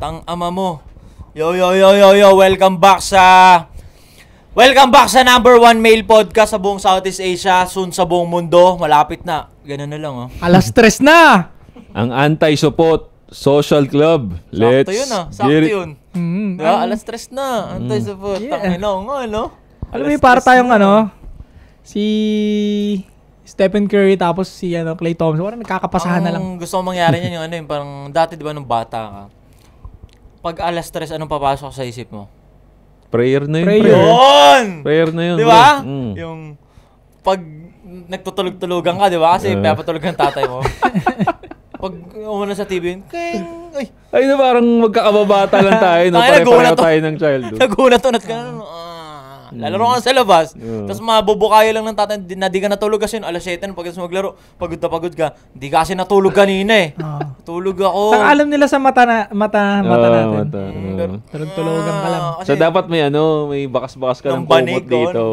Tang ama mo. Yo, welcome back sa number 1 male podcast sa buong Southeast Asia, soon sa buong mundo. Malapit na. Ganun na lang, oh. Alas 3 na! Ang Anti-Support Social Club. Let's Sakto yun, ah. Sakto yun. Diba? Alas 3 na. Anti-support. Yeah. Tangina, nga, no? Alam mo yung para tayong si Stephen Curry tapos si Klay Thompson. Parang nagkakapasahan na lang. Ang gusto kong mangyari niyan yung yung parang dati, di ba, nung bata ka. Pag alas 3, anong papasok sa isip mo? Prayer na yun. Prayer na yun. Di ba? Yung pag nagtutulog-tulugan ka, di ba? Kasi papatulog ng tatay mo. Pag umuna sa TV yun, ay na parang magkakababata lang tayo. No? Pare-pareho tayo ng childhood. Nagunat-unat ka na. Lalaro ka sa labas. Tapos mabubukayo lang ng tatay na di ka natulog kasi alas 7 pag maglaro. Pagod na pagod ka. Di ka kasi natulog kanina eh. Tulog ako. Saka alam nila sa mata natin. Tulog-tulogan ka lang. So dapat may bakas-bakas ka ng kumot dito.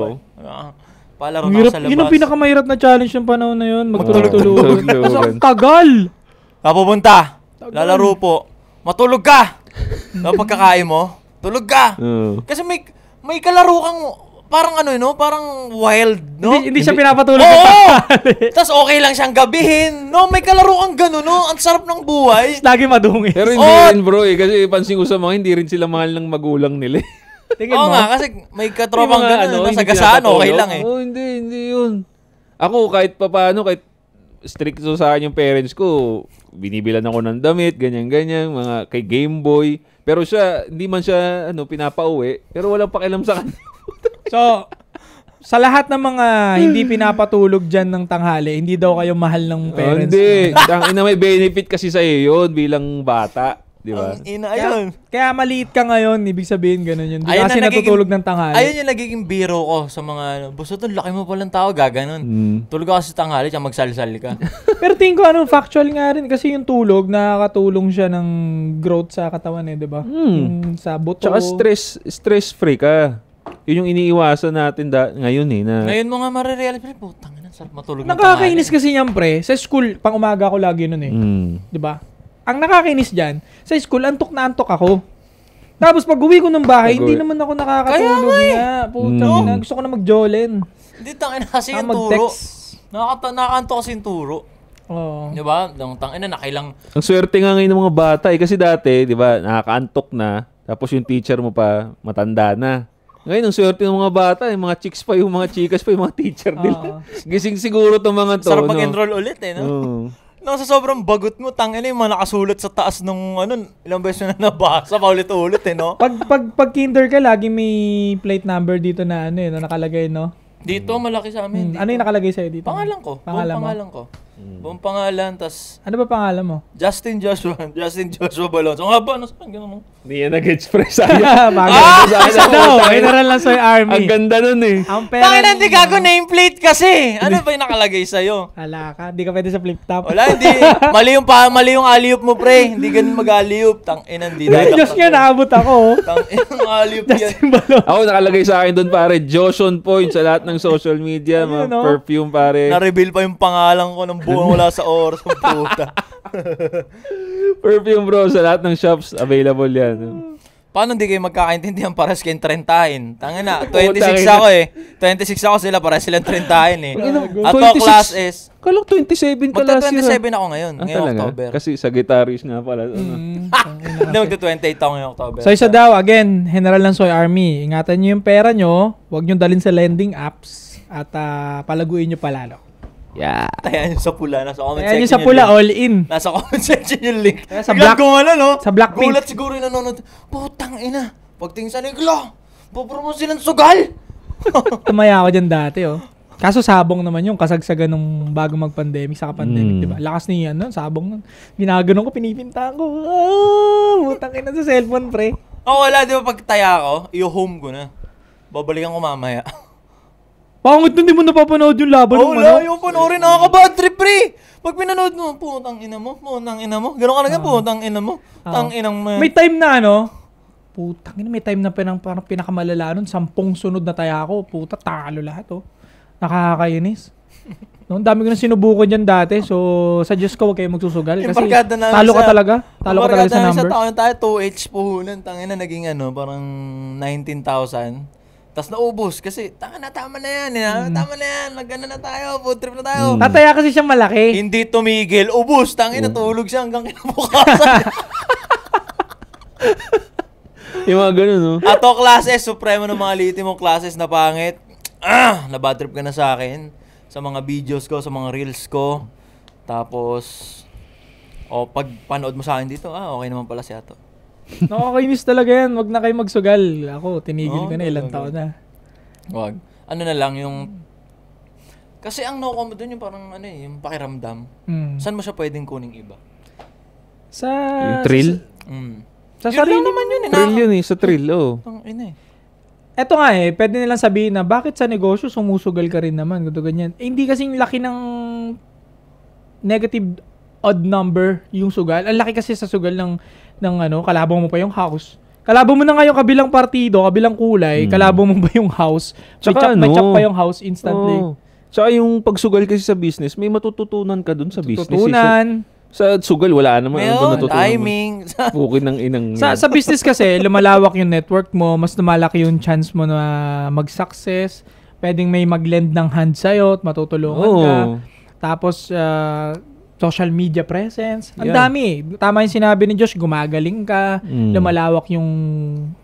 Palaro na sa labas. Yun ang pinakamahirap na challenge ng panahon na yun. Magtulog-tulog. Kasi ang tagal. Kapupunta. Lalaro po. Matulog ka. Pagkakain mo, tulog ka. Kasi may kalaro kang parang parang wild, no? Hindi siya pinapatulog. Oo! Tapos okay lang siyang gabihin. No, may kalaro kang gano'n, no? Ang sarap ng buhay. Lagi madungis. Pero hindi rin, bro, kasi pansin ko sa mga, hindi rin sila mahal ng magulang nila. Oo nga, kasi may katropang gano'n, nasagasaan, okay lang eh. Oo, hindi yun. Ako, kahit kahit strict sa akin yung parents ko, binibilan ako ng damit, ganyan-ganyan, mga kay Game Boy. Pero siya, hindi man siya pinapauwi, pero walang pakialam sa kanya. So, sa lahat ng mga hindi pinapatulog dyan ng tanghali, hindi daw kayo mahal ng parents. Hindi. May benefit kasi sa iyo yun bilang bata. Di ba? Kaya maliit ka ngayon, ibig sabihin ganun yun. Di kasi natutulog ng tanghali. Ayun yung nagiging biro ko sa mga, buso to, laki mo palang tao, gaganon. Tulog ka sa tanghali, tsaka magsalsal ka. Pero tingin ko factual nga rin, kasi yung tulog, nakakatulong siya ng growth sa katawan di ba? Sa buto. Tsaka stress-free ka. Yun yung iniiwasan natin ngayon na... Ngayon mo nga marirealize, putang ina, sarap matulog ng nakakainis kasi niyan, pre. Sa school, pang umaga ako lagi nun Di ba? Ang nakakainis dyan, sa school, antok na antok ako. Tapos pag uwi ko ng bahay, hindi naman ako nakakatulog nga. Putang ina, gusto ko na mag-jolen. Hindi, tangina kasi yung turo. Nakakanto kasi yung turo. Di ba? Tangina, nakailang... Ang swerte nga ngayon ng mga bata kasi dati, di ba, nakakaantok na, tapos yung teacher mo pa, matanda na. Ngayon, ang swerte ng mga bata, yung mga chicks pa, yung mga chikas pa, yung mga teacher nila. Gising siguro itong mga to. Sarap mag-enroll ulit no? Sa sobrang bagot mo, tangina yung mga nakasulat sa taas nung ilang beses na nabasa pa ulit-ulit no? Pag kinder ka, lagi may plate number dito na na nakalagay, no? Dito, malaki sa amin. Ano yung nakalagay sa'yo dito? Pangalan ko. Pangalan ko. Buong pangalan, tas... Ano ba pangalan mo? Justin Joshua Balon. So nga ba, saan gano'n mo? Hindi yan nag-express sa'yo. Isa daw, general lang sa'yo army. Ang ganda nun Pangina, hindi gago nameplate kasi. Ano ba yung nakalagay sa'yo? Hala ka, hindi ka pwede sa flip top. Wala, hindi. Mali yung alley-oop mo, pre. Hindi ganun mag-alley-oop. Tangina, hindi dahil. Diyos nga, naabot ako. Tangina, alley-oop yan. Justin Balon. Ako nakalagay sa akin doon, pare. Joshon Point sa lahat ng social media. Mga perfume, pare. Na-reveal pa yung pangalan ko ng buong wala sa oras. Puta. Perfume, bro. Sa lahat ng shops, available yan. Paano hindi kayo magkakaintindihan para sa kayong 30? Tangina, 26 ako 26 ako sila, para silang 30 At ako class is... Kalok 27 ka last year. Magta-27 ako ngayon. Ngayong October. Kasi sa guitarist nga pala. Hindi, magta-28 ako ngayong October. So isa daw, again, General Lansoy Army. Ingatan nyo yung pera nyo, huwag nyo dalhin sa lending apps, at palaguin nyo palalo. Yeah. Tayan nyo sa pula. Nasa comment section. Tayan nyo sa pula, all in. Nasa comment section yung link. Sa black, sa Blackpink. Gulat siguro yung nanonood. Putang ina. Pagtingin sa Niglo, pupromote silang sugal. Tumaya ako dyan dati, Kaso sabong naman yung kasagsagan nung bago mag-pandemic, saka pandemic, diba? Lakas niya sabong nun. Ginaganon ko, pinipinta ko. Putang ina sa cellphone, pre. Wala, di ba pag taya ko, i-home ko na. Babalikan ko mamaya. Pangit nun, di mo napapanood yung laban mo. Wala, yung panoorin, nakaka-bad trip, pre. Pag pinanood mo, putang ina mo. Gano'n ka lang putang ina mo. Tanginang mo. May time na, putang ina, may time na parang pinakamalala nun, 10 sunod na taya ko. Puta, talo lahat, Nakakainis. No, ang dami ko na sinubukan dyan dati. So, suggest ko huwag kayo magsusugal. Yung Kasi barkada namin talo ka sa- talaga. Talo ka talaga sa Sa numbers. taon tayo, 2H puhunan. Tangina, naging parang 19,000. Tapos naubos kasi, tama na yan. Tama na yan. Nag-ano na tayo. Food trip na tayo. Tataya kasi siyang malaki. Hindi tumigil. Ubus. Tangina, tulog siya hanggang kinabukasan. Yung mga ganun, no? Ato classes, supremo ng mga liti mong classes na pangit. Na-bad trip ka na sa akin. Sa mga videos ko, sa mga reels ko. Tapos, pag panood mo sa akin dito, okay naman pala si Ato. Nakakainis talaga yan. Wag na kayo magsugal. Ako, tinigil Oo, ko na ilang talaga. taon na. Wag. Ano na lang yung... Kasi ang no mo dun yung parang yung pakiramdam. Saan mo siya pwedeng kuning iba? Sa... Yung thrill? Sa Yun sarili lang naman yun. Thrill yun sa thrill, Eto nga pwede nilang sabihin na bakit sa negosyo sumusugal ka rin naman, ganito ganyan. Hindi kasing laki ng negative odd number yung sugal. Ang laki kasi sa sugal ng kalabang mo pa yung house. Kalabang mo na nga yung kabilang partido, kabilang kulay, kalabang mo ba yung house. May chop pa yung house instantly. Oh. Tsaka yung pagsugal kasi sa business, may matututunan ka dun sa business. Tutunan. Sa sugal, wala naman. Meron, natutunan timing. Bukin ng inang. Sa business kasi, lumalawak yung network mo, mas lumalaki yung chance mo na mag-success. Pwedeng may mag-lend ng hand sa'yo at matutulungan ka. Tapos, social media presence. Ang dami. Tama yung sinabi ni Josh, gumagaling ka, lumalawak yung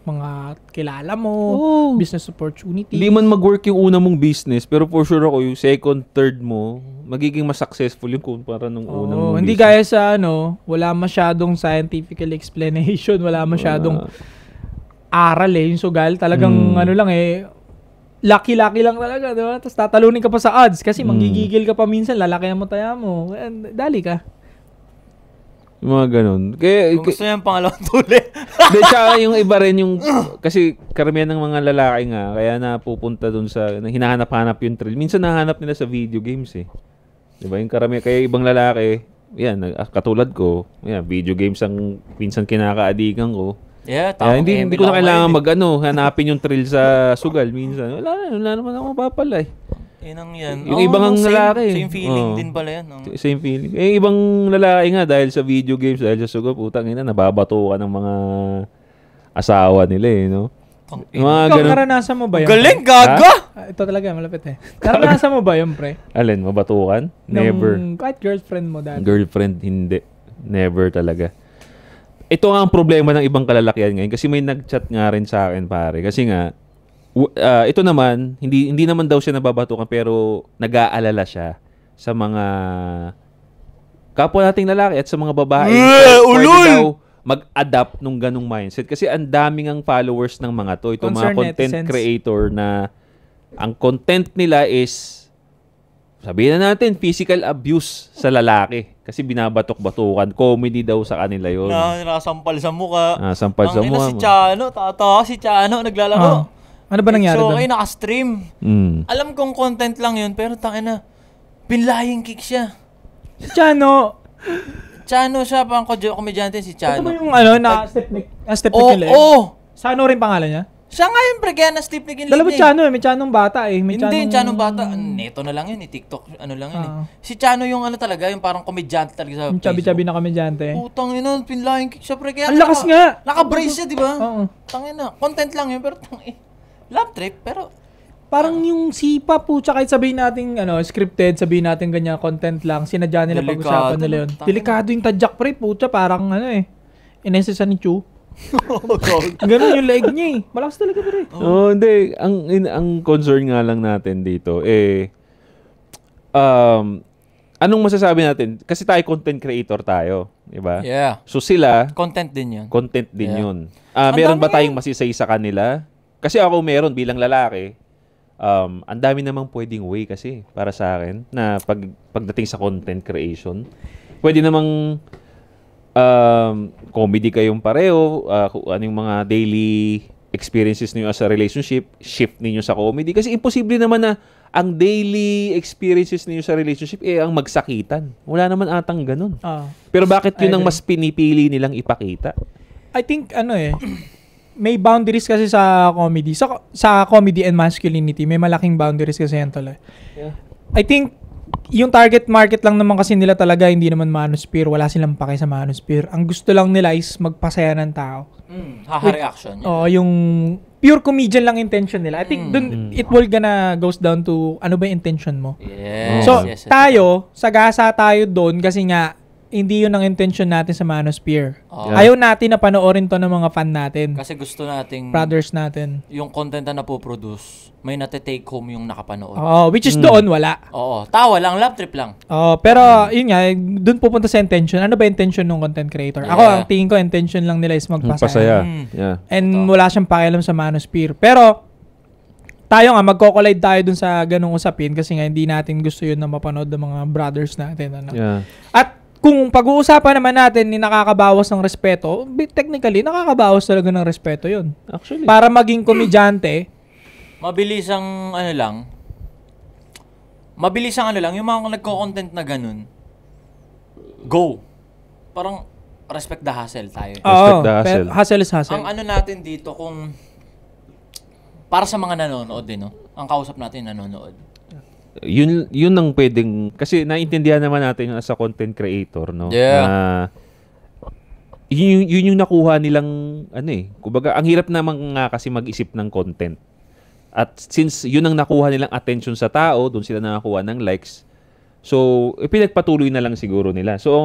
mga kilala mo, business opportunity. Hindi man mag-work yung una mong business, pero for sure ako, yung second, third mo, magiging mas successful yung kumpara nung unang mong hindi business. gaya sa wala masyadong scientific explanation, wala masyadong aral yung sugal. Talagang lucky lang talaga, di ba? Tapos tatalunin ka pa sa odds kasi manggigigil ka pa minsan, lalakihan mo taya mo. Dali ka. Yung mga ganun. Kaya, Kung gusto niya yung pangalawang tuli. de, tsaka yung iba rin yung, kasi karamihan ng mga lalaki nga, kaya napupunta dun sa, hinahanap-hanap yung thrill. Minsan nahanap nila sa video games Di ba? Yung karamihan, kaya ibang lalaki, yan, katulad ko, yan, video games ang minsan kinakaadikan ko. Yeah, Hindi ko na kailangan hanapin yung thrill sa sugal minsan. Wala naman ako mapapala Yan. Yung ibang lalaki. Same feeling din pala yan. Same feeling. Ibang lalaki nga dahil sa video games, dahil sa sugal, putang ina, nababato ka ng mga asawa nila no? Mga Ikaw, ganun. naranasan mo ba yun? Galing, gaga! Ito talaga, malapit Naranasan mo ba yun, pre? Alin, mabatukan? Never. Kahit girlfriend mo dati. Girlfriend, hindi. Never talaga. Ito nga ang problema ng ibang kalalakihan ngayon kasi may nag-chat nga rin sa akin pare kasi nga ito naman hindi naman daw siya nababatukan pero nag-aalala siya sa mga kapwa nating lalaki at sa mga babae pwede daw mag-adapt nung ganung mindset kasi ang daming ang followers ng mga to itong mga content creator na ang content nila is sabihin na natin, physical abuse sa lalaki. Kasi binabatok-batukan. Comedy daw sa kanila yun. Nakasampal sa mukha. Sampal sa mukha. Si Chano, tatawa si Chano, naglalaro. Ano ba nangyari doon? So, okay, naka-stream. Alam kong content lang yun, pero tangina, pinlaying kick siya. Si Chano siya, pang komedyante si Chano. Ito ba yung na-step nick nila? Chano rin pangalan niya? Siya nga yung pre, kaya na-step nick yung Dalawa Chano may Chanong bata May Hindi, yung Chanong bata. Neto na lang yun, TikTok, lang yun Si Chano yung talaga, yung parang komedyante talaga sa yung chabi-chabi na komedyante. Putang ina, pinlaying kick siya pre. Kaya ang lakas nga! Naka-brace siya, di ba? Oo. Tangina, content lang yun, pero love trip, pero parang yung sipa po, tsaka sabihin natin, scripted, sabihin natin ganyan, content lang, sinadya nila pag-usapan nila yun. Delikado yung tadyak pre, pucha, parang inesesa ni Chu. Ganun yung leg niya malakas talaga pre. Hindi. Ang concern nga lang natin dito, anong masasabi natin? Kasi tayo content creator tayo, di ba? Yeah. So sila, Content din yun. yun. Meron ba tayong masisay sa kanila? Kasi ako meron bilang lalaki, ang dami namang pwedeng way kasi para sa akin na pagdating sa content creation. Pwede namang comedy kayong pareho, ano yung mga daily experiences niyo as a relationship, shift niyo sa comedy. Kasi imposible naman na ang daily experiences niyo sa relationship ang magsakitan. Wala naman atang ganun. Pero bakit yun ang mas pinipili nilang ipakita? I think, may boundaries kasi sa comedy. Sa comedy and masculinity, may malaking boundaries kasi yan tol. Yeah. I think yung target market lang naman kasi nila talaga hindi naman manosphere, wala silang pake sa manosphere. Ang gusto lang nila is magpasaya ng tao. Haha-reaction. Oo, yung pure comedian lang intention nila. I think dun it will gonna goes down to ano ba yung intention mo. Yes. So, yes. tayo, sagasa tayo doon kasi nga hindi yun ang intention natin sa manosphere. Oh. Ayaw natin na panoorin to ng mga fan natin. Kasi gusto nating Brothers natin. yung content na napoproduce, may nate-take home yung nakapanood. Oo, which is doon wala. Oo. Tawa lang, love trip lang. Oo, pero yun nga, doon pupunta sa intention. Ano ba intention ng content creator? Ako, Yeah. ang tingin ko, intention lang nila is magpasaya. Pasaya. Mm. Yeah. And wala siyang pakialam sa manosphere. Pero, tayo nga, magko-collide tayo dun sa ganung usapin kasi nga hindi natin gusto yun na mapanood ng mga brothers natin. Ano? Yeah. At kung pag-uusapan naman natin ni nakakabawas ng respeto, technically, nakakabawas talaga ng respeto yun. Actually. Para maging komedyante, Mabilis ang ano lang, yung mga nagko-content na ganun, go. Parang respect the hustle tayo. Respect the hustle. Hustle is hustle. Ang ano natin dito kung para sa mga nanonood din, no? Ang kausap natin nanonood. Yun ang pwedeng kasi naintindihan naman natin yung as a content creator, no? Yeah. Na yun yung nakuha nilang ano kumbaga ang hirap naman nga kasi mag-isip ng content. At since yun ang nakuha nilang attention sa tao, doon sila nakakuha ng likes. So, pinagpatuloy na lang siguro nila. So,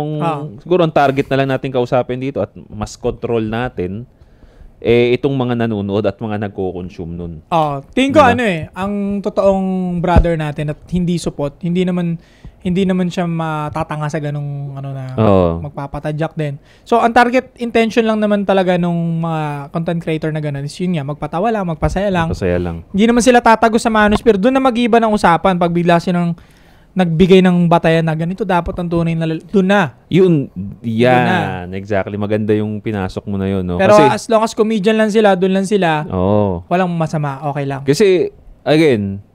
siguro ang target na lang natin kausapin dito at mas control natin itong mga nanonood at mga nagko-consume nun. Tingin ko ang totoong brother natin at hindi support, hindi naman siya matatanga sa ganung magpapatadyak din. So, ang target intention lang naman talaga nung mga content creator na ganun is yun nga, magpatawa lang, magpasaya lang. Pasaya lang. Hindi naman sila tatago sa manosphere. Doon na mag-iba ng usapan pag bigla silang nagbigay ng batayan na ganito dapat ang tunay na doon na. Yan, exactly. Maganda yung pinasok mo na yun, no? Pero kasi, as long as comedian lang sila, doon lang sila, walang masama, okay lang. Kasi, again,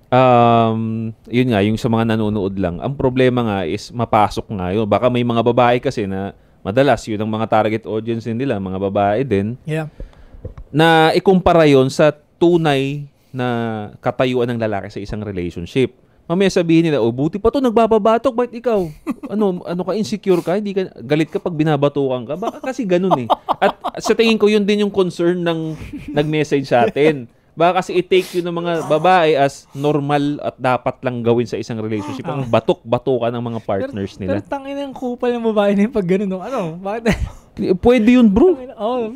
yun nga, yung sa mga nanonood lang, ang problema nga is mapasok nga yun. Baka may mga babae kasi na madalas yun ang mga target audience nila, mga babae din, na ikumpara yun sa tunay na katayuan ng lalaki sa isang relationship. Mamaya sabihin nila, buti pa to nagbababatok, bakit ikaw? Ano ka, insecure ka? Hindi ka, galit ka pag binabatukan ka? Baka kasi ganun eh. At sa tingin ko, yun din yung concern ng nag-message sa atin. Baka kasi i-take yun ng mga babae as normal at dapat lang gawin sa isang relationship. Ang batok-batukan ng mga partners nila. Pero tangin ang kupal ng babae na yung pag ganun. No? Ano? Bakit? Pwede yun, bro.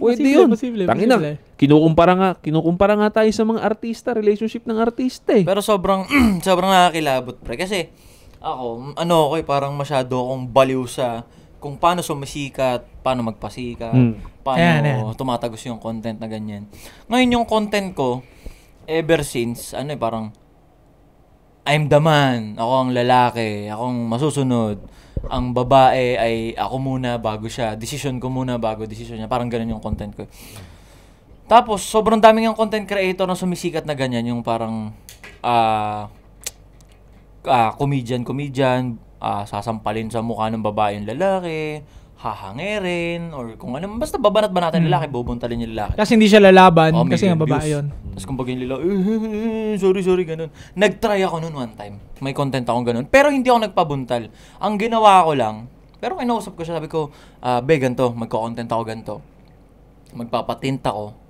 Pwede yun. Posible. Tangina. Kinukumpara nga tayo sa mga artista, relationship ng artista eh. Pero sobrang nakakilabot, pre. Kasi ako, parang masyado akong baliw sa kung paano sumisikat, paano magpasikat, paano tumatagos yung content na ganyan. Ngayon yung content ko, ever since, parang I'm the man, ako ang lalaki, akong masusunod. Ang babae ay ako muna bago siya. Decision ko muna bago decision niya. Parang ganun yung content ko. Tapos, sobrang daming yung content creator na sumisikat na ganyan. Yung parang comedian, sasampalin sa mukha ng babae yung lalaki, hahangerin, or kung ano. Basta babanat-banatan yung lalaki, bubuntalin yung lalaki. Kasi hindi siya lalaban, kasi nga babae yun. Tapos kung bagay nila, sorry, ganun. Nag-try ako noon one time. May content akong ganun. Pero hindi ako nagpabuntal. Ang ginawa ko lang, pero kinausap ko siya, sabi ko, ganito, magko-content ako ganito. Magpapatint ako.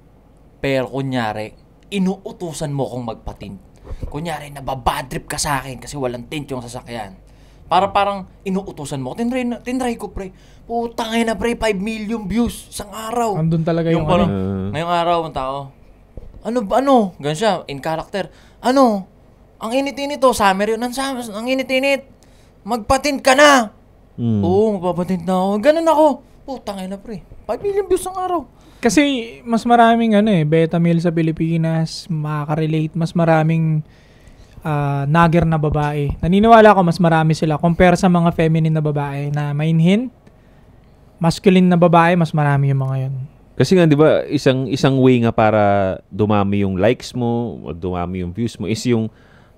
Pero kunyari, inuutusan mo kong magpatint. Kunyari, nababadrip ka sa akin kasi walang tint yung sasakyan. Parang inuutusan mo. Tinry ko, pre. Putangin na, pre, 5 million views isang araw. Andun talaga yung parang, ngayong araw, ang tao, ano? Ganun siya, in character. Ang init-init to, summer yun. Ang init-init. Magpatint ka na. Oo, magpapatint na ako. Ganun ako. Putangin na, pre. 5 million views ang araw. Kasi mas maraming beta male sa Pilipinas, makaka-relate, mas maraming nagger na babae. Naniniwala ako mas marami sila compare sa mga feminine na babae na mainhin. Masculine na babae, mas marami yung mga yun. Kasi nga 'di ba, isang way nga para dumami yung likes mo, dumami yung views mo is yung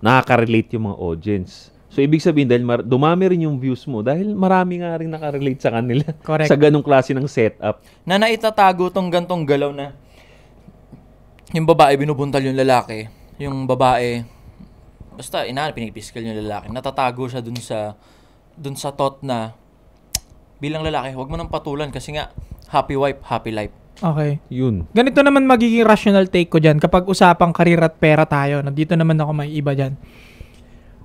nakaka-relate yung mga audience. So, ibig sabihin, dahil dumami rin yung views mo, dahil marami nga rin nakarelate sa kanila. Correct. Sa ganong klase ng setup. Na naitatago tong gantong galaw na yung babae binubuntal yung lalaki, yung babae basta pinipiskal yung lalaki, natatago siya dun sa thought na bilang lalaki, huwag mo nang patulan kasi nga happy wife, happy life. Okay. Yun. Ganito naman magiging rational take ko dyan kapag usapang karir at pera tayo. Nandito naman ako may iba dyan.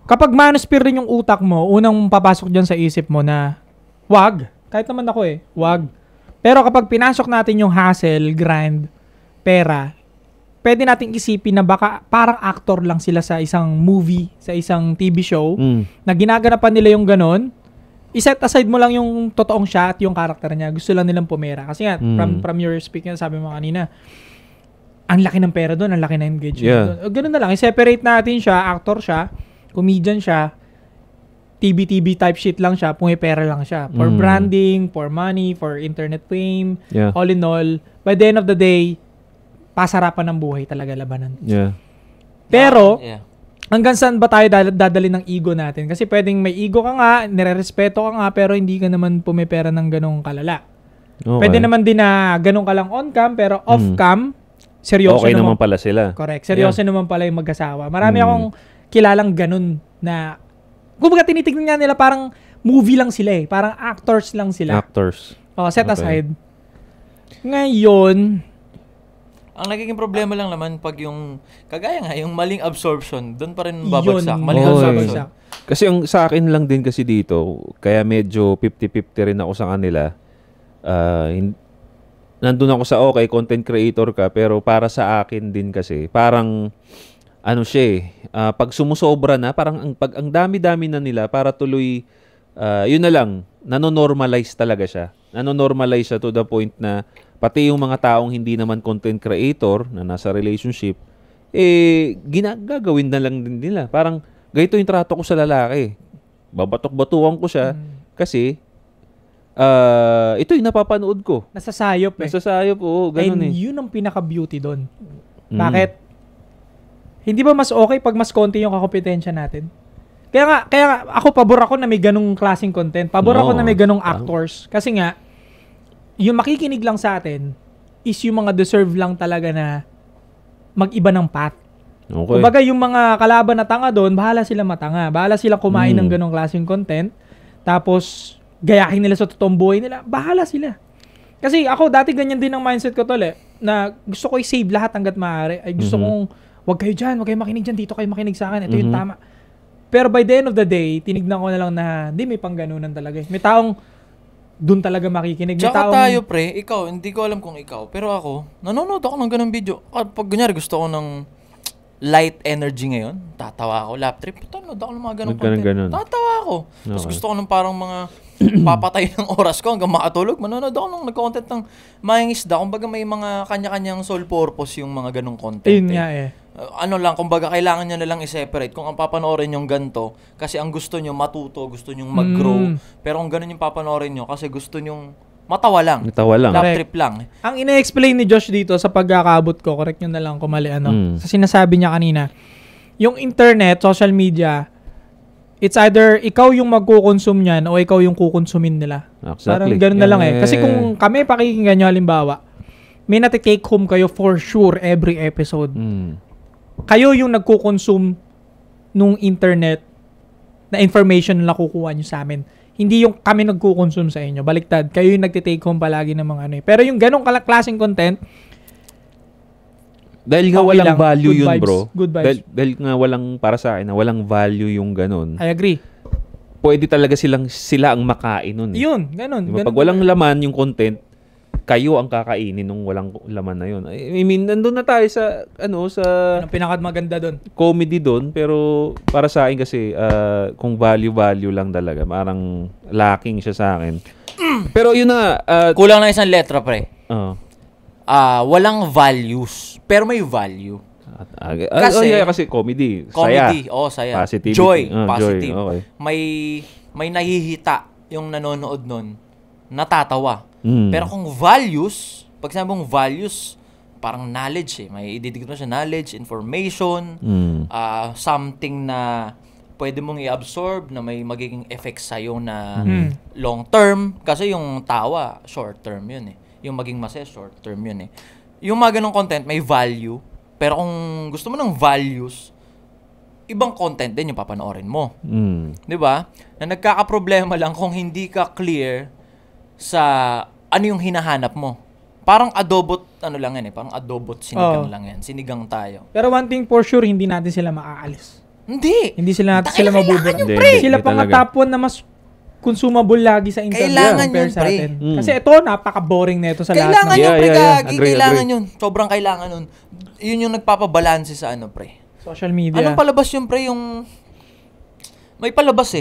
Kapag manosphere rin yung utak mo, unang papasok dyan sa isip mo na wag. Kahit naman ako wag. Pero kapag pinasok natin yung hustle, grind, pera, pwede nating isipin na baka parang actor lang sila sa isang movie, sa isang TV show, na ginaganapan nila yung ganon. I-set aside mo lang yung totoong siya at yung karakter niya. Gusto lang nilang pumera. Kasi nga, from your speaking, sabi mo kanina, ang laki ng pera doon, ang laki ng engagement doon. Ganun na lang. I-separate natin siya, actor siya, comedian siya, TV type shit lang siya, pumipera lang siya. For branding, for money, for internet fame, all in all, by the end of the day, pasarapan ng buhay talaga labanan. Yeah. Pero, hanggang saan ba tayo dadali ng ego natin? Kasi pwedeng may ego ka nga, nire-respeto ka nga, pero hindi ka naman pumipera ng ganong kalala. Okay. Pwede naman din na ganong ka lang on-cam, pero off-cam, seryoso okay naman pala sila. Correct. Seryoso naman pala yung mag-asawa. Marami akong kilalang ganon na, kumbaga tinitignan nila parang movie lang sila Parang actors lang sila. Actors. Set aside. Ngayon, ang nagiging problema lang naman pag yung, kagaya nga, yung maling absorption, doon pa rin babagsak. Maling absorption. Kasi yung sa akin lang din kasi dito, kaya medyo 50-50 rin ako sa kanila. Nandun ako sa content creator ka, pero para sa akin din kasi, parang, pag sumusobra na, parang pag ang dami-dami na nila, para tuloy, yun na lang, nanonormalize talaga siya. Nanonormalize siya to the point na, pati yung mga taong hindi naman content creator na nasa relationship, gagawin na lang din nila. Parang, ganito yung trato ko sa lalaki. Babatok-batukan ko siya kasi ito yung napapanood ko. Nasasayop Nasasayop, ganun And yun ang pinaka-beauty doon. Bakit? Hindi ba mas okay pag mas konti yung kakompetensya natin? Kaya nga, ako pabor ako na may ganung klaseng content. Pabor ako na may ganung actors. Kasi nga, yung makikinig lang sa atin is yung mga deserve lang talaga na mag-iba ng path. Okay. Kumbaga yung mga kalaban na tanga doon, bahala sila matanga. Bahala silang kumain ng ganong klaseng content. Tapos, gayahin nila sa totoong buhay nila. Bahala sila. Kasi ako, dati ganyan din ang mindset ko na gusto ko i-save lahat hanggat maaari. Ay gusto kong, wag kayo dyan, wag kayo makinig dyan, dito kayo makinig sa akin. Ito yung tama. Pero by the end of the day, tinignan ko na lang na, may pangganunan talaga. May taong, doon talaga makikinig. Tsaka tayo, pre, ikaw, hindi ko alam kung ikaw, pero ako, nanonood ako ng ganung video. Pag ganyan, gusto ko ng light energy ngayon, tatawa ako, lap trip, nanonood ako ng mga ganung content. Tatawa ako. Tapos gusto ko ng parang mga papatay ng oras ko hanggang makatulog, manonood ako ng nag-content ng mayang isda. Kumbaga may mga kanya-kanyang sole purpose yung mga ganung content. Yun nga Kumbaga kailangan nyo na lang i-separate kung ang papanoorin yung ganito kasi ang gusto nyo matuto, gusto nyo mag-grow, pero kung ganun yung papanoorin nyo kasi gusto nyo matawa lang. Lap trip lang. Ang ina-explain ni Josh dito sa pagkakaabot ko, correct nyo na lang kung mali sa sinasabi niya kanina, yung internet, social media, it's either ikaw yung magkukonsume niyan o ikaw yung kukonsumin nila. Exactly. Parang ganun na lang Kasi kung kami pakikinggan nyo halimbawa, may nati-take home kayo for sure every episode. Kayo yung nagko-consume nung internet na information na nakukuha nyo sa amin. Hindi yung kami nagko-consume sa inyo. Baliktad. Kayo yung nagtitake home palagi ng mga Pero yung ganong klaseng content, dahil nga walang value yun, bro. Good vibes. Dahil nga para sa akin, walang value yung ganon. I agree. Pwede talaga sila ang makain nun. Yun, ganon. Diba? Pag walang laman yung content, kayo ang kakainin nung walang laman na yun. I mean, nandun na tayo sa, Anong pinakamaganda doon? Comedy doon, pero para sa akin kasi, kung value lang talaga, parang lacking siya sa akin. Pero yun na, kulang na isang letra, pre. Walang values, pero may value. Kasi comedy, saya. Saya. Positivity. Joy, positive. Joy, okay. May nahihita yung nanonood nun, natatawa. Pero kung values, pag sinabi mong values, parang knowledge may ididikit mo siya knowledge, information, something na pwede mong i-absorb na may magiging effect sa'yo na long term. Kasi yung tawa, short term yun Yung maging masaya, short term yun Yung mga ganong content, may value, Pero kung gusto mo ng values, ibang content din yung papanoorin mo. 'Di ba? Na nagkakaproblema lang kung hindi ka clear sa ano yung hinahanap mo. Parang adobot, ano lang yan parang adobot sinigang lang yan. Sinigang tayo. Pero one thing for sure, hindi natin sila maaalis. Hindi. Hindi sila mabubura. Hindi, Sila pa nga talaga. top 1 na mas consumable lagi sa internet Kailangan compare yun, sa pre. atin. Kasi ito, napaka-boring na ito sa Kailangan lahat. yun, pre, gagi. Agree, Kailangan agree. yun. Sobrang kailangan yun. Yun yung nagpapabalanse sa pre. Social media. Anong palabas yun, pre? Yung... May palabas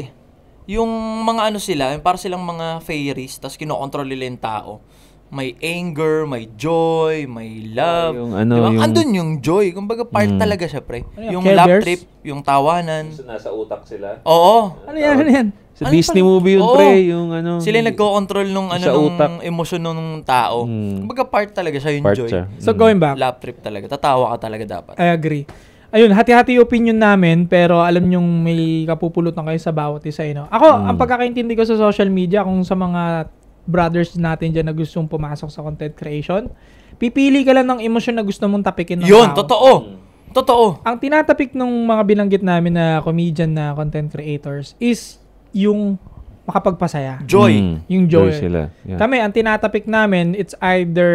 Yung mga sila, yung para silang mga fairies, tas kinokontrol nila yung tao. May anger, may joy, may love. Yung diba? yung... Andun yung joy. Kumbaga part talaga siya, pre. Ano Yung Care love Bears? trip, yung tawanan. nasa utak sila. Oo. Ano yan? Sa Ano Disney pa- movie yun, Oo. pre. Yung Sila yung nagko-control nung sa utak. nung emosyon nung tao. Kumbaga part talaga siya yung Part joy. siya. So going back, Love trip talaga. Tatawa ka talaga dapat. I agree. Ayun, hati-hati yung opinion namin, pero alam nyong may kapupulutan kayo sa bawat isa. Ako, ang pagkakaintindi ko sa social media, kung sa mga brothers natin dyan na gustong pumasok sa content creation, pipili ka lang ng emosyon na gusto mong tapikin ng Yun, tao. Totoo. Ang tinatapik ng mga binanggit namin na comedian na content creators is yung makapagpasaya. Joy. Yung joy. sila. Yeah. Kami, ang tinatapik namin, it's either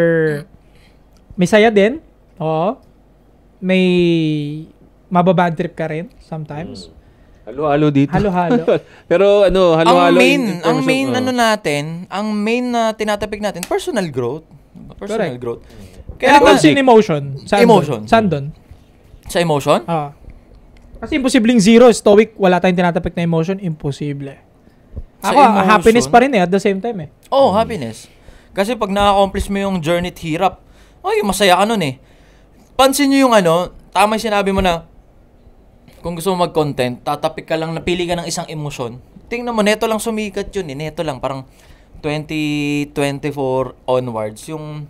may saya din, oo, may mababad trip ka rin sometimes. Halo-halo dito. Halo-halo. Pero halo-halo. ang main natin, ang main na tinatapik natin, personal growth. Personal Correct. growth. Kaya Kaya sin emotion. Emotion. Saan doon? sa emotion? Kasi imposibleng zero, stoic, wala tayong tinatapik na emotion, imposible. Sa Ako, emotion? happiness pa rin at the same time Happiness. Kasi pag na-accomplish mo yung journey at hirap, masaya ka nun Pansin nyo yung tama yung sinabi mo na, kung gusto mo mag-content, tatapik ka lang, napili ka ng isang emosyon. Tingnan mo, neto lang sumikat yun Neto lang, parang 2024 onwards. Yung,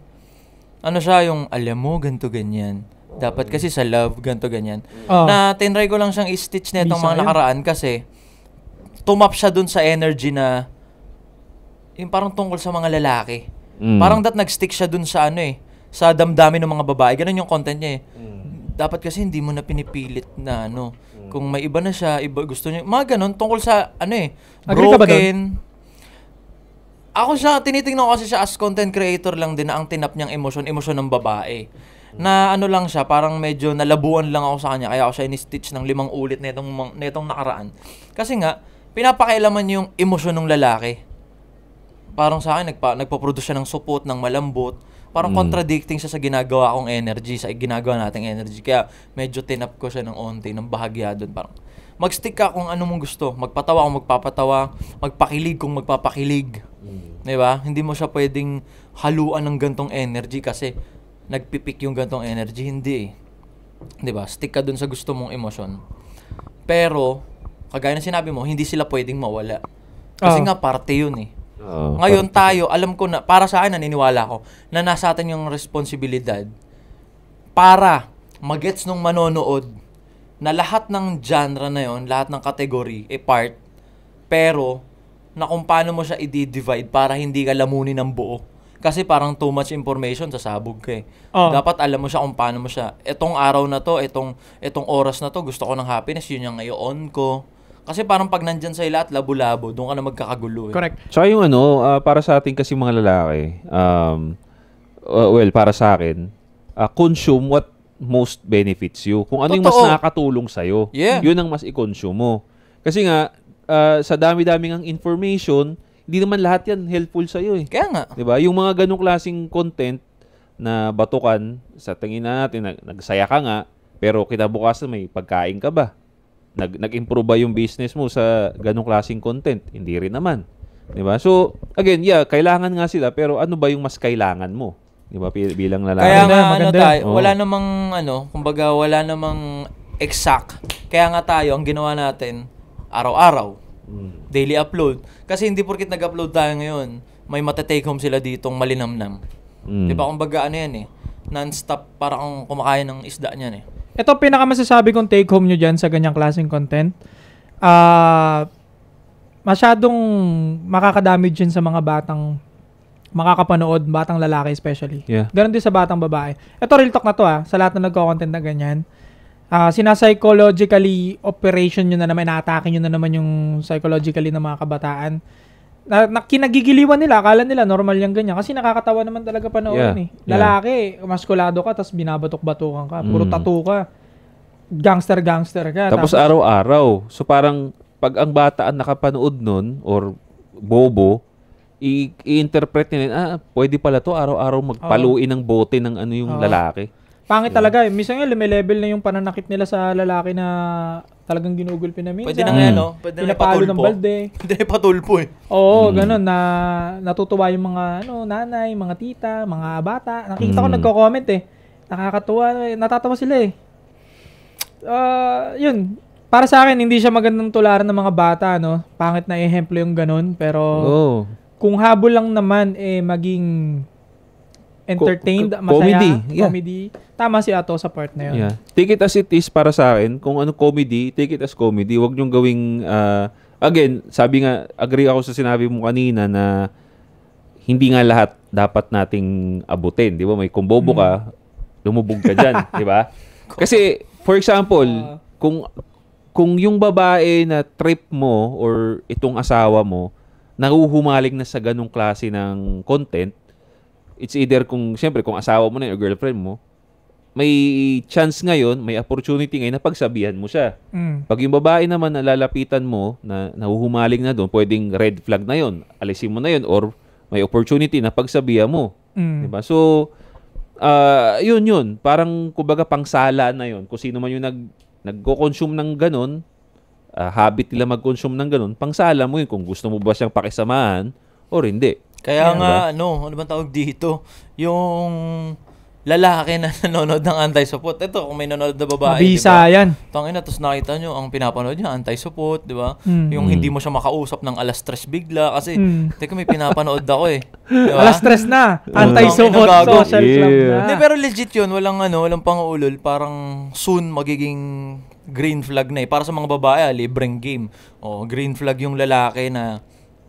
yung, alam mo, ganito, ganyan. Dapat kasi sa love, ganito, ganyan. Na tinry ko lang siyang i-stitch netong Bisa mga yun. nakaraan kasi, tumap siya dun sa energy na, yung parang tungkol sa mga lalaki. Parang nag-stick siya dun sa sa damdamin ng mga babae. Ganun yung content niya Dapat kasi hindi mo na pinipilit na kung may iba na siya, iba gusto niya. Mga ganun, tungkol sa Agree ka ba broken. Ako tinitingnan ko kasi siya as content creator lang din na ang tinap niyang emosyon ng babae. Na lang siya, parang medyo nalabuan lang ako sa kanya. Kaya ako siya ini-stitch ng 5 ulit netong nakaraan. Kasi nga, pinapakailaman yung emosyon ng lalaki. Parang sa akin, nagpo-produce siya ng supot, ng malambot. Parang contradicting siya sa ginagawa kong energy, sa ginagawa nating energy. Kaya medyo tinap ko siya ng onti, ng bahagya doon. Parang mag-stick ka kung ano mong gusto. Magpatawa kung magpapatawa, magpakilig kung magpapakilig. Diba? Hindi mo siya pwedeng haluan ng gantong energy kasi nagpipik yung gantong energy. Hindi Diba? Stick ka dun sa gusto mong emosyon. Pero, kagaya ng sinabi mo, hindi sila pwedeng mawala. Kasi nga parte yun Ngayon tayo, alam ko na, para sa akin, naniniwala ko, na nasa atin yung responsibilidad para magets nung manonood na lahat ng genre na yon, lahat ng category, part, pero na kung paano mo siya i-divide para hindi ka lamunin ng buo. Kasi parang too much information, sasabog ka Dapat alam mo siya kung paano mo siya. Etong araw na to, etong oras na to, gusto ko ng happiness, yun yung i-on ko. Kasi parang pag nandyan sa'yo lahat, labo-labo, doon ka na magkakagulo Correct. Tsaka yung para sa atin kasi mga lalaki, para sa akin, consume what most benefits you. Kung ano yung mas Totoo. nakakatulong sa'yo, Yeah. yun ang mas i-consume mo. Kasi nga, sa dami-daming ang information, hindi naman lahat yan helpful sa'yo Kaya nga. Diba? Yung mga ganong klaseng content na batukan, sa tingin na natin, nagsaya ka nga, pero kinabukasan may pagkain ka ba? Nag-improve ba yung business mo sa ganong klaseng content? Hindi rin naman. Diba? So, again, kailangan nga sila, pero ano ba yung mas kailangan mo? Diba? Bilang lalaki. Kaya nga, maganda. wala namang, kumbaga, wala namang exact. Kaya nga tayo, ang ginawa natin, araw-araw, daily upload. Kasi hindi porkit nag-upload tayo ngayon, may matatake home sila ditong malinamnam. Diba? Kumbaga, yan non-stop, parang kumakain ng isda niyan Ito pinakamasasabi kong take home nyo dyan sa ganyang klaseng content. Masyadong makakadamage yun sa mga batang makakapanood, batang lalaki especially. Yeah. Ganon din sa batang babae. Ito real talk na to sa lahat na nagko-content na ganyan. Sinapsychologically operation nyo na naman, inaatake nyo na naman yung psychologically ng mga kabataan. Na kinagigiliwan nila, akala nila normal yung ganyan. Kasi nakakatawa naman talaga panoorin Lalaki, maskulado ka, tapos binabatok-batukan ka. Puro tattoo ka. Gangster ka. Tapos araw-araw. So parang pag ang bata ang nakapanood nun or bobo, i-interpret nila, pwede pala to araw-araw magpaluin ng bote ng ano yung lalaki. Pangit talaga. Minsan nga, level na yung pananakit nila sa lalaki na talagang ginugulpi na minsan. Pwede na nga, no? Pwede na pinapalo ng balde. Pwede na ipatulpo Oo, ganun. Natutuwa yung mga nanay, mga tita, mga bata. Nakikita ko nagko-comment Nakakatuwa. Natatawa sila Yun. Para sa akin, hindi siya magandang tularan ng mga bata, no? Pangit na ehemplo yung ganun. Pero kung habol lang naman, maging entertained, masaya, comedy. Tama si Ato sa part na yun. Yeah. Take it as it is para sa akin. Kung ano comedy, take it as comedy. Huwag niyong gawing, again, sabi nga, agree ako sa sinabi mo kanina na hindi nga lahat dapat nating abutin. Di ba? May kung bobo ka, lumubog ka dyan. Di ba? Kasi, for example, kung yung babae na trip mo or itong asawa mo, nahuhumaling na sa ganong klase ng content, it's either kung asawa mo na yun, o girlfriend mo, may chance ngayon, may opportunity ngayon na pagsabihan mo siya. Pag yung babae naman na lalapitan mo, na nahuhumaling na doon, pwedeng red flag na yun. Alisin mo na yun or may opportunity na pagsabihan mo. Diba? So, yun. Parang, kumbaga, pangsala na yun. Kung sino man yung nagko-consume ng ganun, habit nila mag-consume ng ganun, pangsala mo yun kung gusto mo ba siyang pakisamahan or hindi. Kaya nga, ano bang tawag dito? Yung lalaki na nanonood ng anti-support. Ito, kung may nanonood na babae, mabisa yan. Tangina, tapos nakita nyo, ang pinapanood niya, anti-support, di ba? Yung hindi mo siya makausap ng alas stress bigla. Kasi, teka, may pinapanood ako Diba? Alas stress na. Anti-support social club na. Hindi, pero legit yun. Walang pang-uulol. Parang soon magiging green flag na Para sa mga babae, libreng game. Green flag yung lalaki na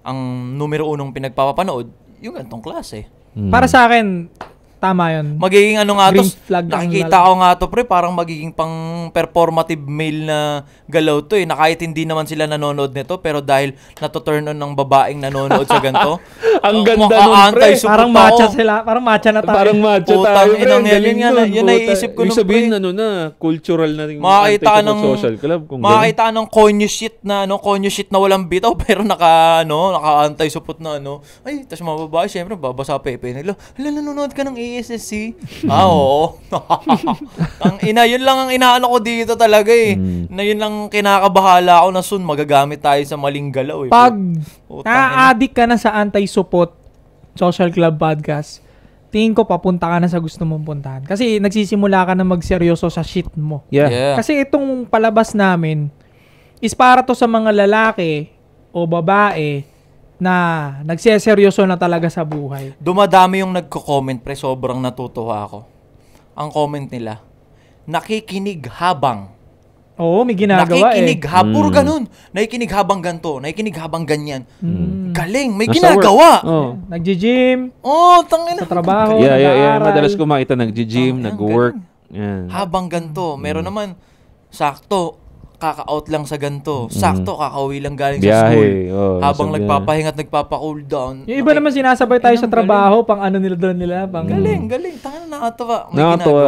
ang numero unong pinagpapanood, yung ganitong klase. Para sa akin, tama yun. Magiging green flag nakikita ko nga to pre, parang magiging pang performative male na galaw to na kahit hindi naman sila nanonood nito, pero dahil nato-turn on ng babaeng nanonood sa ganito, ang ganda nun pre. Parang matcha sila, parang matcha na tayo. Parang matcha tayo pre. Yan naiisip ko nung pre. Sabihin cultural na yung makakita ng social club. Makakita ng conyo shit na walang bitaw, pero naka-anti-support na Ay, tas mga babae, syempre, babasa pepe nila. Nanonood ka ng ASSC? Oo. Ang yun lang ang inaano ko dito talaga Na yun lang kinakabahala ako na soon magagamit tayo sa maling galaw Pag na-addict ka na sa anti-support social club podcast, tingin ko papunta ka na sa gusto mong puntahan. Kasi nagsisimula ka na magseryoso sa shit mo. Yeah. Kasi itong palabas namin is para to sa mga lalaki o babae na nagseseryoso na talaga sa buhay. Dumadami yung nagko-comment pre, sobrang natutuwa ako. Ang comment nila, nakikinig habang. Oo, may ginagawa nakikinig puro ganun. Nakikinig habang ganto, nakikinig habang ganyan. Galing, may ginagawa. Nagji-gym. Tangina. Sa trabaho, yeah. Madalas ko makita nag-gym, nag-work. Habang ganto, meron naman sakto kaka-out lang sa ganto. Sakto, kakauwi lang galing sa school. Habang nagpapahinga at nagpapa-cool down. Yung iba naman sinasabay tayo sa trabaho, pang nila. Galing. Tanga na nakatawa. May ginagawa.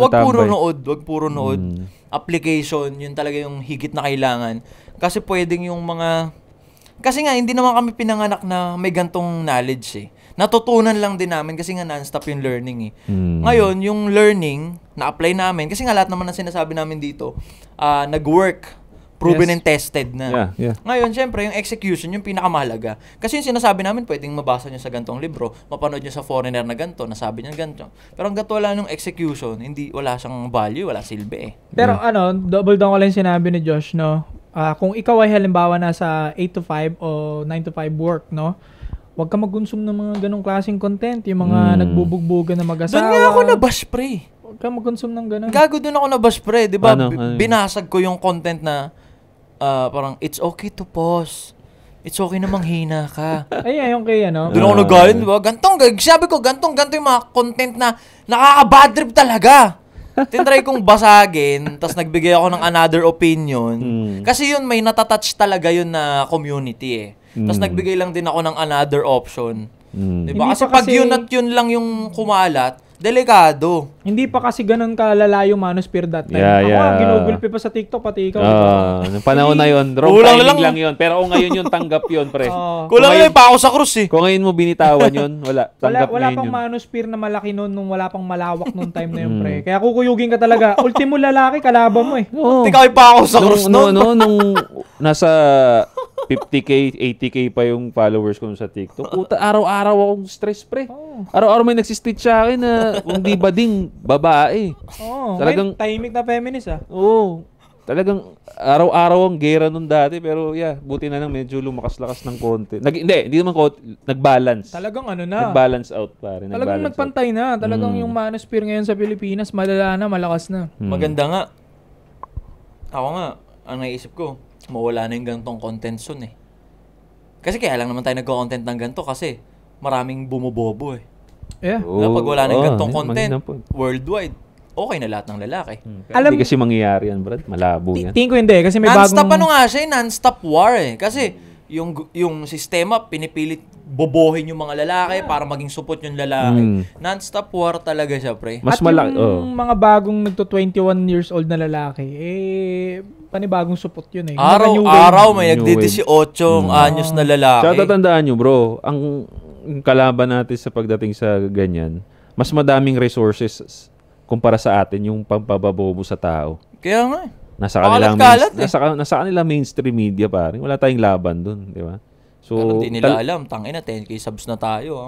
Wag puro nood. Application, yun talaga yung higit na kailangan. Kasi pwedeng yung mga... Kasi nga, hindi naman kami pinanganak na may gantong knowledge Natutunan lang din namin kasi nga non-stop yung learning Ngayon, yung learning, na-apply namin, kasi nga lahat naman na sinasabi namin dito, nag-work, proven and tested na. Yeah. Ngayon, syempre, yung execution, yung pinakamahalaga. Kasi yung sinasabi namin, pwedeng mabasa nyo sa gantong libro, mapanood nyo sa foreigner na ganto, nasabi nyo ganto. Pero hanggat wala nung execution, wala siyang value, wala silbi Pero double down ko lang sinabi ni Josh, no? Kung ikaw ay halimbawa nasa 8 to 5 o 9 to 5 work, no? Huwag ka mag-consume ng mga ganong klaseng content. Yung mga nagbubugbugan na mag-asawa. Doon nga ako nabash, pre. Huwag ka mag-consume ng ganon. Gago doon ako nabash, pre. Diba? Binasag ko yung content na parang, it's okay to pause. It's okay na manghina ka. Ay, ayon kay ano. Doon ako nagalit, di ba? Sabi ko, ganto yung mga content na nakaka-bad trip talaga. Tinry kong basagin, tapos nagbigay ako ng another opinion. Kasi yun, may natatouch talaga yun na community eh. Tapos nagbigay lang din ako ng another option. Diba? Kasi pag yun at yun lang yung kumalat, delikado. Hindi pa kasi ganun kalala yung manosphere that time. Yeah, yeah. Ako ginugulpi pa sa TikTok, pati ikaw. Nung panahon na yun, wrong Kulang timing lang. lang yun. Pero ngayon yun, tanggap yun, pre. Kulang lang pa ako sa krus eh. Kung ngayon mo binitawan yun, wala. Tanggap Wala ngayon pang yun. manosphere na malaki nun nung wala pang malawak nung time na yun, pre. Kaya kukuyugin ka talaga. Ultimo lalaki, kalaban mo eh. Oo. Tikay pa ako sa krus nung noon. nasa 50K, 80K pa yung followers ko sa TikTok. Puta, araw-araw akong stress, pre. Araw-araw may nagsistitch sa akin na kung di ba ding babae. Oo. Talagang- Tahimik na feminist ah. Oo. Talagang araw-araw ang gera nun dati. Pero yeah, buti na lang medyo lumakas-lakas ng konti. Hindi naman nag-balance. Talagang ano na. Nag-balance out, pare. Talagang Nag-balance out. nagpantay na. Talagang yung manosphere ngayon sa Pilipinas, malala na, malakas na. Maganda nga. Ako nga, ang naisip ko, mawala na yung ganitong content soon eh. Kasi kaya lang naman tayo nagko-content ng ganito kasi maraming bumubobo eh. Yeah. Pag wala na yung ganitong yeah, content, maganda po. worldwide, okay na lahat ng lalaki. Alam- Hindi kasi mangyayari yan, Brad. Malabo yan. Tingin ko hindi, kasi may Non-stop bagong... nga siya, non-stop war eh. Kasi yung sistema, pinipilit bobohin yung mga lalaki para maging supot yung lalaki. Non-stop war talaga siya, pre. Mas At malaki. yung mga bagong nagto-21 years old na lalaki, panibagong supot yun eh. Yung mga new wave. Araw-araw may New nagdi-18 anyos na lalaki. Tsaka tatandaan nyo, bro, ang kalaban natin sa pagdating sa ganyan, mas madaming resources kumpara sa atin yung pampababobo sa tao. Kaya nga eh. Nasa kanila, Kalat-kalat eh. nasa kanila mainstream media, parang wala tayong laban dun, di ba? So, Pero hindi nila alam, tangina, 10k subs na tayo. Ha?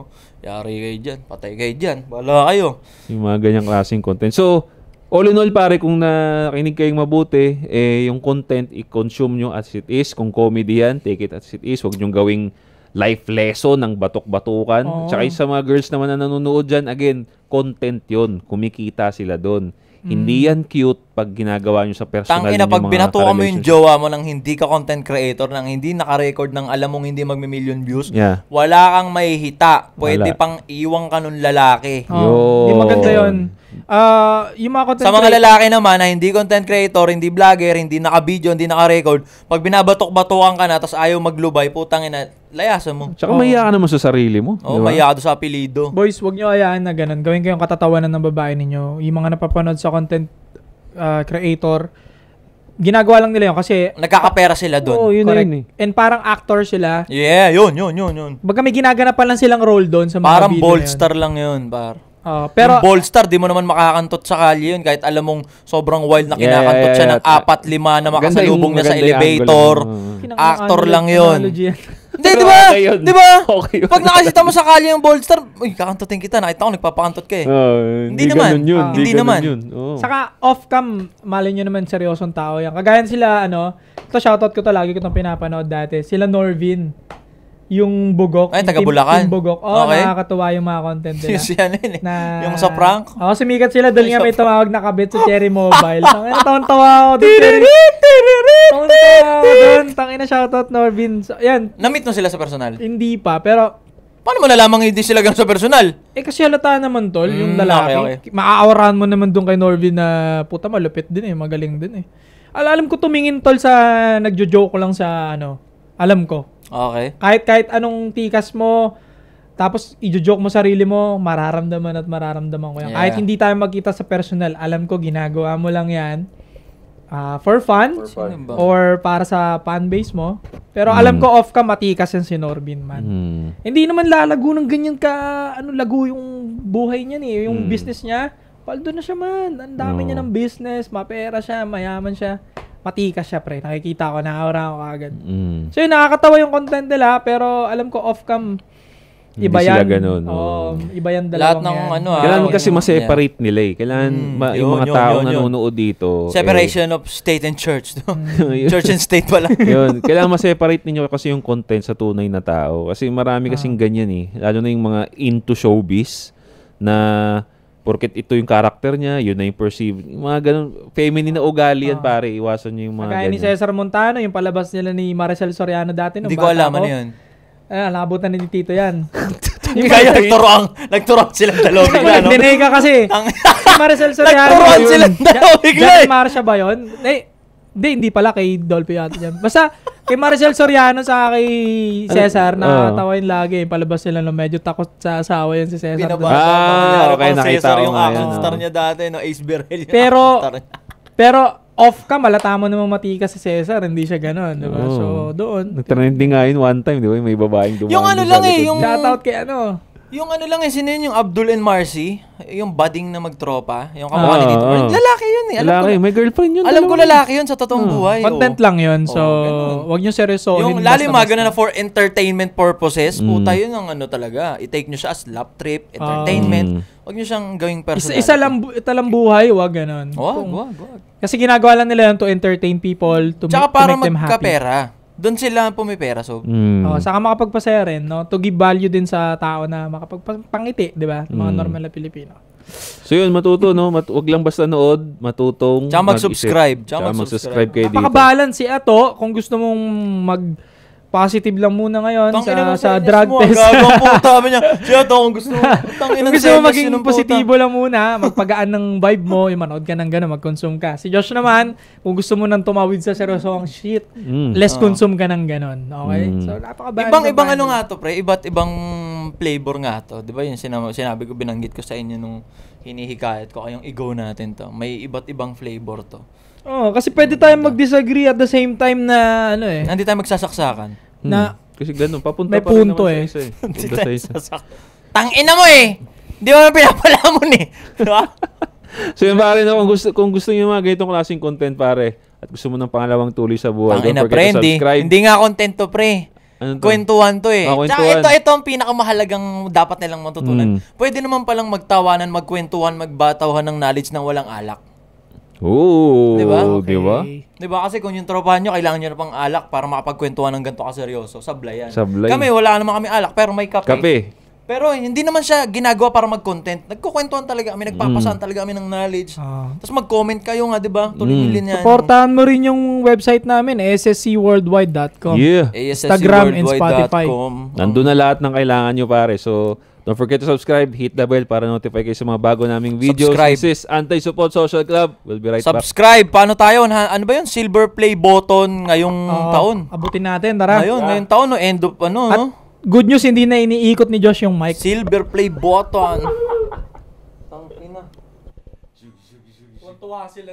Yari kayo dyan, patay kayo dyan, bahala kayo. yung mga ganyang klaseng content. So, all in all, pare, kung nakinig kayong mabuti, yung content, i-consume nyo as it is. Kung comedy yan, take it as it is. Huwag nyo gawing life lesson ng batok-batukan. Tsaka yung sa mga girls naman na nanonood dyan, again, content yon, kumikita sila doon. Hindi yan cute pag ginagawa nyo sa personal Tangina, ninyong pag mga binatukan mo yung ka-relationship. jowa mo nang hindi ka content creator, nang hindi naka-record ng alam mong hindi magmi-million views, Yeah. wala kang mahihita. Pwede Wala. pang iwang ka nun lalaki. Hindi maganda yun. Yung mga content Sa mga lalaki naman na hindi content creator, hindi vlogger, hindi naka-video, hindi naka-record, pag binabatok-batukan ka na tapos ayaw maglubay, putang ina, layasan mo. Tsaka mahiya ka naman sa sarili mo. Oo, di ba? mayado sa apelido. Boys, wag nyo ayaan na ganun. Gawin kayong katatawanan ng babae ninyo. Yung mga napapanood sa content creator, ginagawa lang nila yun kasi Nagkakapera sila doon. Oo, yun na correct. yun eh. And parang actor sila. Yeah, yun. Baga may ginaganapan lang silang role doon sa mga Parang video bold na yun. star lang yun, par. Pero Yung bold star, di mo naman makakantot sa kalye yun kahit alam mong sobrang wild na kinakantot siya ng 4-5 na makasalubong niya sa maganda yung elevator. angle. Actor lang yun. Analogy yan. Hindi, Pero di ba? okay yun. Di ba? Okay yun. Pag nakasita mo sa kalye yung bold star, uy, kakantotin kita. Nakita ko, nagpapakantot ka eh. Hindi naman. ganun yun. Hindi ganun naman. Yun. Oo. Saka off-cam, malay nyo naman seryosong tao yan. Kagaya sila, ito shoutout ko to, lagi ko itong pinapanood dati. Sila Norvin. Yung Bugok. Ay, yung taga team- Bulacan. team Bugok. Oo, Okay. nakakatuwa yung mga content nila. Si ano yun eh. Na- Yung sa prank. Oo, sumikat sila. Doon nga may tumawag na kabit sa Cherry Mobile. Tawang-tawa ako doon. Tawang-tawa ako doon. Tangina, shoutout Norvin. So, yan, Na-meet mo sila sa personal. hindi pa. Pero, Paano mo nalamang hindi sila ganun sa personal? kasi halata naman tol, yung Mm, lalaki. okay. Maaawarahan mo naman doon kay Norvin na puta malupit din eh, magaling din eh. Alam ko tumingin tol sa nagjo-joke lang sa alam ko. Okay. Kahit anong tikas mo, tapos i-joke mo sarili mo, mararamdaman at mararamdaman ko yan. Yeah. Kahit hindi tayo magkita sa personal, alam ko ginagawa mo lang yan for fun, Sino ba? or para sa fan base mo. Pero alam ko off ka matikas yan si Norbin man. Hindi naman lalago ng ganyan lago yung buhay niya eh, yung business niya. Paldo na siya man. Ang dami niya ng business, mapera siya, mayaman siya. Matikas siya, pre. Nakikita ko, nakawara ko agad. So yun, nakakatawa yung content nila, pero alam ko off-cam, iba Hindi yan. sila ganun. Oo, iba yan Lahat dalawang ng yan. yung- Kailangan kasi ma-separate nila eh. Kailangan yung mga tao yun. nanonood dito. Separation of state and church. No? Church and state pala. Yun. Kailangan ma-separate ninyo kasi yung content sa tunay na tao. Kasi marami kasing ganyan eh. Lalo na yung mga into showbiz na porket ito yung character niya, yun na yung perceived. Yung mga ganun, feminine na ugali yan, pare. Iwasan niyo yung mga Kagaya ni ganyan. Cesar Montano, yung palabas nila ni Maricel Soriano dati nung Hindi ko bata alam ako. ano yun. Nakabutan ni Tito yan. Kaya nagturoan silang dalawa bigla, no? Nag-deny ka kasi. Si Maricel Soriano. Nagturoan yun. silang dalawa bigla, Jack eh. Marcia ba yun? Hindi pala kay Dolphy yata dyan. Basta kay Maricel Soriano sa kay Cesar, nakakatawa yun lagi. Palabas sila no, medyo takot sa asawa yan si Cesar. Binabasa okay, nakita ko yung nga action yan, star niya dati, no? Ace Berhel. yung Pero, action star niya. pero off ka, malata mo namang matika si Cesar. Hindi siya ganun, di ba? Oo. So, doon. Nag-trending nga yun one time, di ba? May babaeng dumaan. Yung ano doon sa lang eh, likod yung- niya. Shoutout kay ano. Yung ano lang eh, sino yun yung Abdul and Marcy? Yung budding na magtropa? Yung kamukha ni Tito. Oo. Lalaki yun eh. Lalaki, may girlfriend yun. Alam ko dalawa. lalaki yun sa totoong buhay. Content oo. lang yun. So, ganun. wag nyo seryosohin. Yung lalo yung mga basta-basta. ganun na for entertainment purposes, puta yun ang ano talaga. I-take nyo siya as lap trip, entertainment. Wag nyo siyang gawing personality. Isa lang buhay, wag ganun. Wag. Kasi ginagawa lang nila yun to entertain people, to Tsaka make, para to make them happy. magkapera. Doon sila pumipera. So, Saka makapagpasaya rin, no? To give value din sa tao na makapagpangiti, di ba? Mga normal na Pilipino. So yun, matuto, no? Wag lang basta nood, matutong. Tsaka mag-subscribe. Tsaka mag-subscribe kayo dito. Napaka-balance si Ato kung gusto mong mag-positive lang muna ngayon tangina mo sa senyas drug mo, test. Gagawang puta mo niya. Siya to, kung gusto mo. Kung gusto mo maging positibo lang muna, magpagaan ng vibe mo, yung manood ka ng gano'n, mag-consume ka. Si Josh naman, kung gusto mo nang tumawid sa seryosong shit, less consume ka ng gano'n. Okay? So, napaka-balance. Ibang ano nga to, pre. Iba't ibang flavor nga to. Di ba yung sinabi ko, binanggit ko sa inyo nung hinihikayat ko kayong i-go natin to. May iba't ibang flavor to. Oh, kasi pwede tayong mag-disagree at the same time na ano eh. Hindi tayo magsasaksakan. Na Kasi ganun, papunta may pa rin punto naman eh. sa isa eh. Hindi Punta tayo sa isa. magsasaksak. Tangina mo eh! Di mo pinapalamon eh. Diba? So yun pare, no, kung gusto niyo mga ganitong klaseng content pare, at gusto mo ng pangalawang tuloy sa buhay, Tangina don't pre, forget to subscribe. hindi nga content to pre. Ano to? Kwentuhan to eh. Kwentuhan. Tsaka ito ang pinakamahalagang dapat nilang matutunan. Pwede naman palang magtawanan, magkwentuhan, magbatawhan ng knowledge ng walang alak. Oo, Diba? di ba? Diba? Kasi kung yung tropahan nyo, kailangan nyo na pang alak para makapagkwentuhan ng ganito kaseryoso. Sablay yan. Sablay. Kami, wala naman kami alak, pero may kape. Kape. Pero hindi naman siya ginagawa para mag-content. Nagkukwentuhan talaga kami, nagpapasaan talaga kami ng knowledge. Tapos mag-comment kayo nga, diba? Tuloy-tulin yan. supportahan mo rin yung website namin, sscworldwide.com. Yeah. Instagram and Spotify. Nandun na lahat ng kailangan nyo pare. So, don't forget to subscribe, hit the bell para notify kayo sa mga bago naming videos. Subscribe. This is Anti-Support Social Club. We'll be right back. Subscribe. Paano tayo? Ano ba yun? Silver play button ngayong taon. Abutin natin, tara. Ngayong taon, no? End of ano, At no? good news, hindi na iniikot ni Josh yung mic. Silver play button. Tangina. Tuwa sila.